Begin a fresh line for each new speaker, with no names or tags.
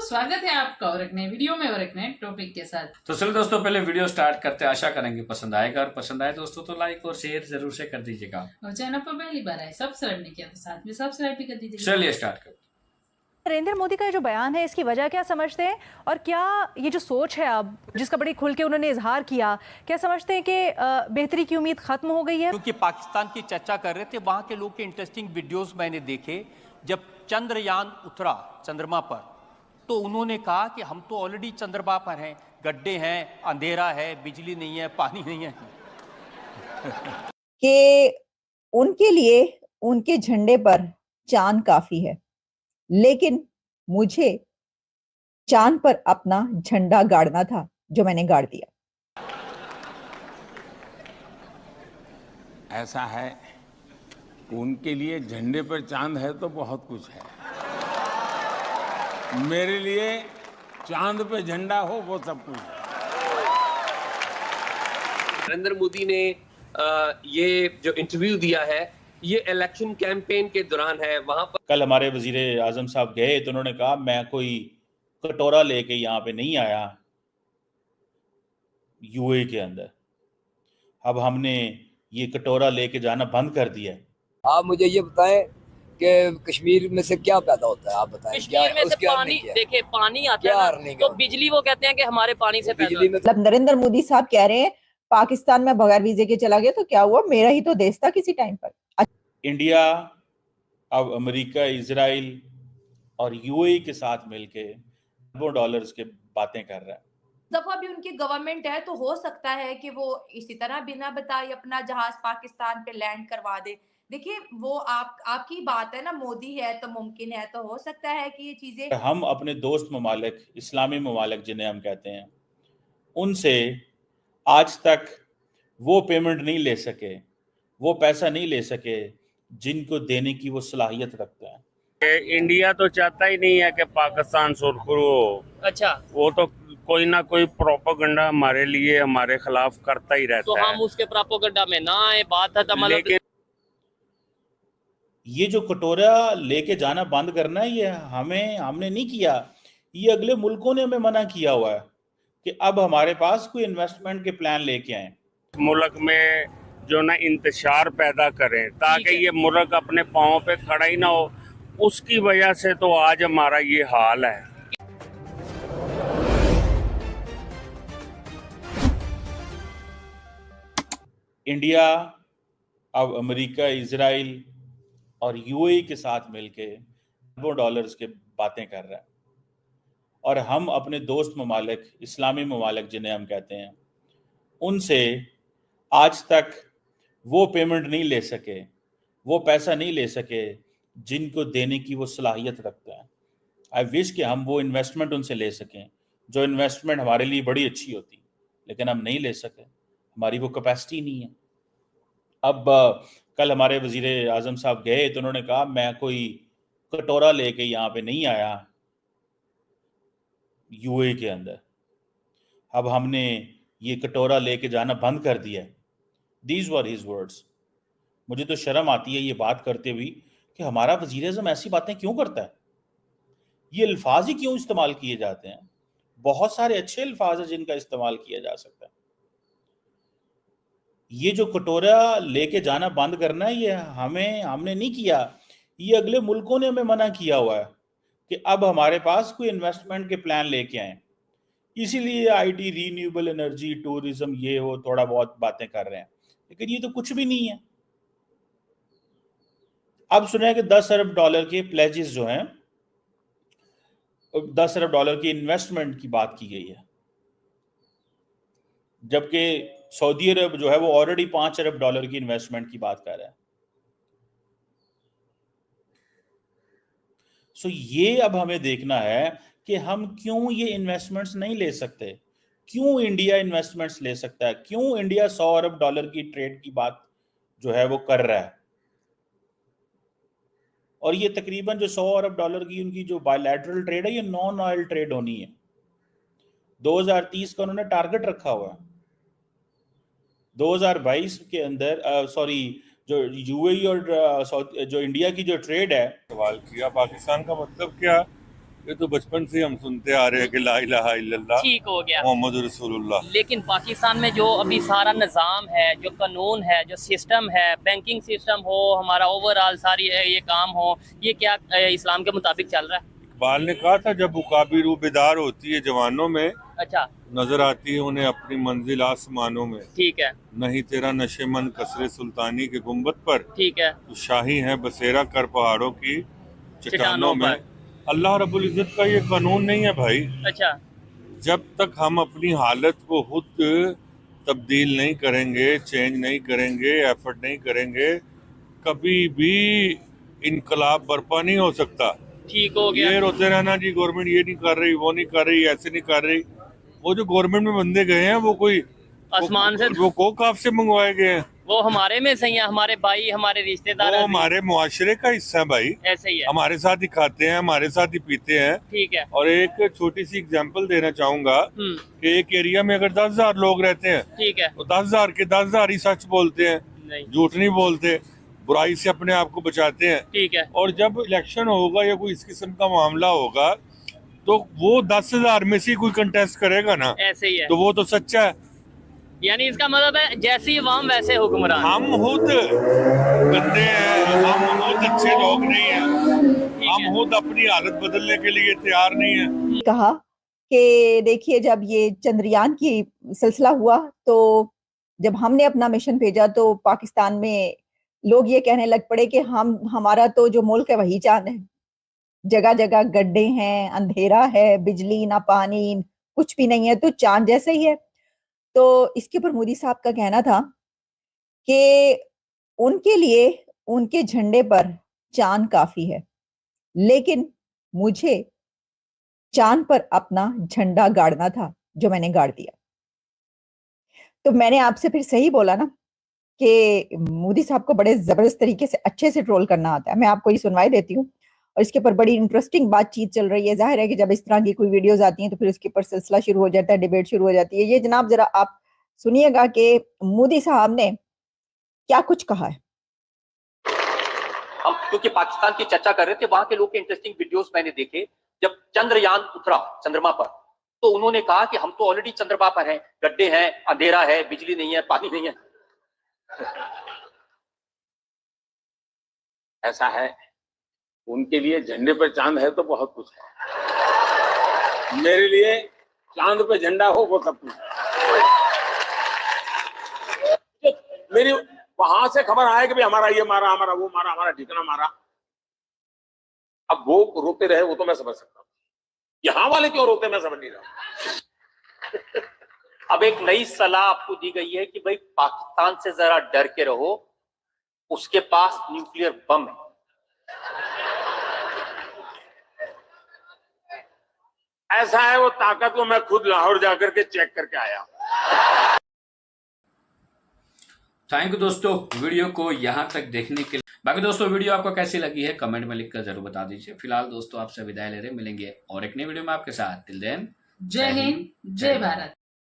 स्वागत है आपका और एक नए वीडियो में और एक नए टॉपिक के साथ।
तो चलो दोस्तों, पहले वीडियो स्टार्ट करते हैं। आशा करेंगे पसंद आएगा, और पसंद आए दोस्तों तो लाइक और शेयर जरूर से कर दीजिएगा।
और चैनल पर पहली बार आए सब्सक्राइब नहीं किया तो साथ में सब्सक्राइब भी कर दीजिएगा।
चलिए स्टार्ट करते हैं।
नरेंद्र मोदी का जो बयान है, इसकी वजह क्या समझते हैं, और क्या ये जो सोच है अब जिसका बड़ी खुल के उन्होंने इजहार किया, क्या समझते हैं कि बेहतरी की उम्मीद खत्म हो गई है?
क्योंकि पाकिस्तान की चर्चा कर रहे थे, वहां के लोग के इंटरेस्टिंग वीडियोस मैंने देखे। जब चंद्रयान उतरा चंद्रमा पर, तो उन्होंने कहा कि हम तो ऑलरेडी चंद्रमा पर हैं, गड्ढे हैं, अंधेरा है, बिजली नहीं है, पानी नहीं है।
कि उनके लिए उनके झंडे पर चांद काफी है, लेकिन मुझे चांद पर अपना झंडा गाड़ना था, जो मैंने गाड़ दिया।
ऐसा है, उनके लिए झंडे पर चांद है तो बहुत कुछ है। मेरे लिए चांद पे झंडा हो वो सब कुछ है।
नरेंद्र मोदी ने ये जो इंटरव्यू दिया है, ये इलेक्शन कैंपेन के दौरान है। वहां पर
कल हमारे वजीर आजम साहब गए तो उन्होंने कहा मैं कोई कटोरा लेके यहाँ पे नहीं आया यूएई के अंदर, अब हमने ये कटोरा लेके जाना बंद कर दिया है।
आप मुझे ये बताएं कि कश्मीर में से क्या पैदा होता है, आप बताएं।
कश्मीर में से पानी, देखिए पानी आता है तो बिजली, वो कहते हैं कि हमारे पानी से
बिजली में।
मतलब नरेंद्र मोदी साहब कह रहे हैं पाकिस्तान में बगैर वीजे के चला गया तो क्या हुआ, मेरा ही तो देश था किसी टाइम पर।
इंडिया अब अमेरिका, इजराइल और यूएई के साथ मिलके $2 डॉलर्स के बातें कर रहा है।
दफा भी उनकी गवर्नमेंट है तो हो सकता है कि वो इसी तरह बिना बताए अपना जहाज पाकिस्तान पे लैंड करवा दे। देखिए वो आपकी बात है ना, मोदी है तो मुमकिन है, तो हो सकता है कि ये चीजें।
हम अपने दोस्त ममालिक, इस्लामी ममालिक जिन्हें हम कहते हैं, उनसे आज तक वो पेमेंट नहीं ले सके, वो पैसा नहीं ले सके जिनको देने की वो सलाहियत रखते हैं।
इंडिया तो चाहता ही नहीं है कि पाकिस्तान सुरखरू हो।
अच्छा,
वो तो कोई ना कोई प्रोपेगेंडा हमारे लिए, हमारे खिलाफ करता ही रहता
तो
है।
हम उसके प्रोपेगेंडा में ना आए, बात है।
लेकिन
ये जो कटोरा लेके जाना बंद करना है, ये हमने नहीं किया, ये अगले मुल्कों ने हमें मना किया हुआ है कि अब हमारे पास कोई इन्वेस्टमेंट के प्लान लेके आए
मुल्क में जो ना इंतशार पैदा करें ताकि ये मुल्क अपने पाँव पे खड़ा ही ना हो, उसकी वजह से तो आज हमारा ये हाल है।
इंडिया अब अमेरिका, इजराइल और यूएई के साथ मिलके $2 डॉलर्स के बातें कर रहा है, और हम अपने दोस्त ममालिक, इस्लामी ममालिक जिन्हें हम कहते हैं, उनसे आज तक वो पेमेंट नहीं ले सके, वो पैसा नहीं ले सके जिनको देने की वो सलाहियत रखते हैं। आई विश कि हम वो इन्वेस्टमेंट उनसे ले सकें, जो इन्वेस्टमेंट हमारे लिए बड़ी अच्छी होती, लेकिन हम नहीं ले सके, हमारी वो कैपेसिटी नहीं है। अब कल हमारे वजीर आजम साहब गए तो उन्होंने कहा मैं कोई कटोरा लेके यहाँ पे नहीं आया यूएई के अंदर, अब हमने ये कटोरा लेके जाना बंद कर दिया है। These were his words। मुझे तो शर्म आती है ये बात करते हुए कि हमारा वजीर आज़म ऐसी बातें क्यों करता है, ये अल्फाज ही क्यों इस्तेमाल किए जाते हैं। बहुत सारे अच्छे अल्फाज हैं जिनका इस्तेमाल किया जा सकता है। ये जो कटोरा लेके जाना बंद करना है, ये हमने नहीं किया, ये अगले मुल्कों ने हमें मना किया हुआ है कि अब हमारे पास कोई इन्वेस्टमेंट के प्लान लेके आए, इसीलिए आईटी, रीन्यूएबल एनर्जी, टूरिज्म, ये वो थोड़ा बहुत बातें कर रहे हैं, लेकिन ये तो कुछ भी नहीं है। अब सुना कि $10 अरब के प्लेजेस जो हैं, $10 अरब की इन्वेस्टमेंट की बात की गई है, जबकि सऊदी अरब जो है वो ऑलरेडी $5 अरब की इन्वेस्टमेंट की बात कर रहा है। सो ये अब हमें देखना है कि हम क्यों ये इन्वेस्टमेंट्स नहीं ले सकते, क्यों इंडिया इन्वेस्टमेंट्स ले सकता है, क्यों इंडिया $100 अरब की ट्रेड की बात जो है वो कर रहा है। और ये तकरीबन जो $100 अरब की उनकी जो बायलैटरल ट्रेड है, ये नॉन ऑयल ट्रेड होनी है। 2030 का उन्होंने टारगेट रखा हुआ है। 2022 के अंदर जो यूएई और जो इंडिया की जो ट्रेड है।
सवाल किया पाकिस्तान का मतलब क्या ये तो बचपन से हम सुनते आ रहे हैं कि ला इलाहा इल्लल्लाह
ठीक हो गया,
मोहम्मद रसूलुल्लाह।
लेकिन पाकिस्तान में जो अभी सारा निज़ाम है, जो कानून है, जो सिस्टम है, बैंकिंग सिस्टम हो, हमारा ओवरऑल सारी ये काम हो, ये क्या इस्लाम के मुताबिक चल रहा है?
इकबाल ने कहा था जब उकाबी रूह बेदार होती है जवानों में,
अच्छा,
नजर आती है उन्हें अपनी मंजिल आसमानों में।
ठीक है,
नहीं तेरा नशेमन कसरे सुल्तानी के गुंबद पर,
ठीक है,
तो शाही है बसेरा कर पहाड़ों की चट्टानों में। अल्लाह रब्बुल इज्जत का ये कानून नहीं है भाई।
अच्छा,
जब तक हम अपनी हालत को खुद तब्दील नहीं करेंगे, चेंज नहीं करेंगे, एफर्ट नहीं करेंगे, कभी भी इनकलाब बर्पा नहीं हो सकता।
ठीक हो गया।
ये रोते रहना जी गवर्नमेंट ये नहीं कर रही, वो नहीं कर रही, ऐसे नहीं कर रही, वो जो गवर्नमेंट में बंदे गए हैं वो कोई
आसमान से,
वो कोकाफ से मंगवाए गए हैं।
वो हमारे में सही है, हमारे भाई, हमारे रिश्तेदार,
वो हमारे मुआशरे का हिस्सा है भाई,
ऐसे ही है,
हमारे साथ ही खाते हैं, हमारे साथ ही पीते हैं।
ठीक है।
और एक छोटी सी एग्जांपल देना चाहूंगा कि एक एरिया में अगर 10,000 लोग रहते हैं,
ठीक है,
तो 10,000 के 10,000 ही सच बोलते हैं, झूठ नहीं बोलते, बुराई से अपने आप को बचाते हैं।
ठीक है।
और जब इलेक्शन होगा या कोई इस किस्म का मामला होगा तो वो 10,000 में से कोई कंटेस्ट करेगा ना,
ऐसे ही है,
तो वो तो सच्चा है।
यानी इसका मतलब है जैसी अवाम वैसे हुक्मरान।
हम खुद गंदे हैं, हम खुद अच्छे लोग नहीं हैं, हम खुद अपनी हालत बदलने के लिए तैयार नहीं है।
कहा कि देखिए जब ये चंद्रयान की सिलसिला हुआ तो जब हमने अपना मिशन भेजा तो पाकिस्तान में लोग ये कहने लग पड़े कि हमारा तो जो मुल्क है वही चांद है, जगह जगह गड्ढे हैं, अंधेरा है, बिजली ना पानी, कुछ भी नहीं है, तो चांद जैसे ही है। तो इसके ऊपर मोदी साहब का कहना था कि उनके लिए उनके झंडे पर चांद काफी है, लेकिन मुझे चांद पर अपना झंडा गाड़ना था जो मैंने गाड़ दिया। तो मैंने आपसे फिर सही बोला ना कि मोदी साहब को बड़े जबरदस्त तरीके से अच्छे से ट्रोल करना आता है। मैं आपको ये सुनवाई देती हूँ और इसके ऊपर बड़ी इंटरेस्टिंग बातचीत चल रही है। जाहिर है कि जब इस तरह की कोई वीडियोस आती हैं तो फिर उसके ऊपर सिलसिला शुरू हो जाता है, डिबेट शुरू हो जाती है। ये जनाब जरा आप सुनिएगा कि मोदी साहब ने क्या कुछ कहा है।
हम क्योंकि पाकिस्तान की चर्चा कर रहे थे, वहां के लोग के इंटरेस्टिंग वीडियोस मैंने देखे। जब चंद्रयान उतरा चंद्रमा पर तो उन्होंने कहा कि हम तो ऑलरेडी चंद्रमा पर हैं, गड्ढे हैं, अंधेरा है, बिजली नहीं है, पानी नहीं है।
ऐसा है, उनके लिए झंडे पर चांद है तो बहुत कुछ है, मेरे लिए चांद पे झंडा हो वो सब कुछ है। मेरी वहां से खबर आए कि भाई हमारा ये मारा, हमारा वो मारा, हमारा ठिकाना मारा, अब वो रोते रहे वो तो मैं समझ सकता हूँ, यहां वाले क्यों रोते मैं समझ नहीं रहा।
अब एक नई सलाह आपको दी गई है कि भाई पाकिस्तान से जरा डर के रहो, उसके पास न्यूक्लियर बम है।
ऐसा है, वो ताकत को मैं खुद लाहौर जाकर के चेक करके आया।
थैंक यू दोस्तों वीडियो को यहाँ तक देखने के लिए। बाकी दोस्तों वीडियो आपको कैसी लगी है कमेंट में लिखकर जरूर बता दीजिए। फिलहाल दोस्तों आपसे विदाई ले रहे, मिलेंगे और एक नई वीडियो में आपके साथ। टिल देन
जय हिंद, जय भारत।